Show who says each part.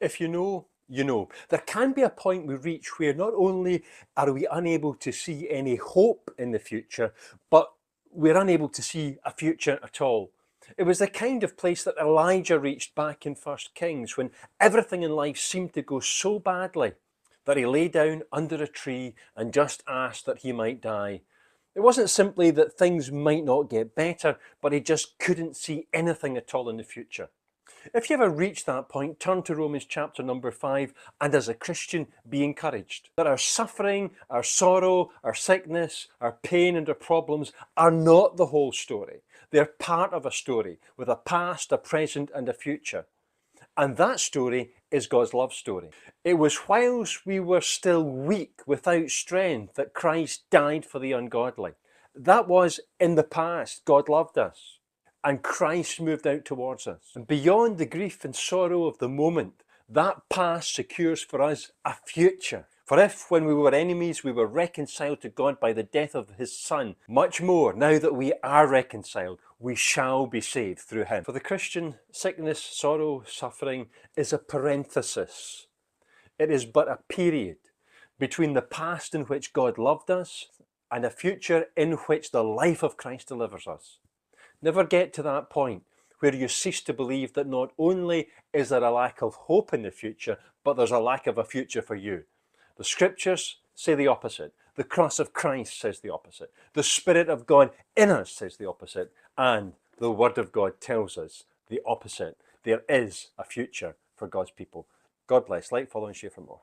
Speaker 1: If you know, you know. There can be a point we reach where not only are we unable to see any hope in the future, but we're unable to see a future at all. It was the kind of place that Elijah reached back in 1 Kings when everything in life seemed to go so badly that he lay down under a tree and just asked that he might die. It wasn't simply that things might not get better, but he just couldn't see anything at all in the future. If you ever reach that point, turn to Romans chapter number 5 and as a Christian, be encouraged that our suffering, our sorrow, our sickness, our pain and our problems are not the whole story. They're part of a story with a past, a present and a future. And that story is God's love story. It was whilst we were still weak, without strength, that Christ died for the ungodly. That was in the past. God loved us. And Christ moved out towards us. And beyond the grief and sorrow of the moment, that past secures for us a future. For if, when we were enemies, we were reconciled to God by the death of his Son, much more, now that we are reconciled, we shall be saved through him. For the Christian, sickness, sorrow, suffering is a parenthesis. It is but a period between the past in which God loved us and a future in which the life of Christ delivers us. Never get to that point where you cease to believe that not only is there a lack of hope in the future, but there's a lack of a future for you. The scriptures say the opposite. The cross of Christ says the opposite. The Spirit of God in us says the opposite. And the Word of God tells us the opposite. There is a future for God's people. God bless. Like, follow and share for more.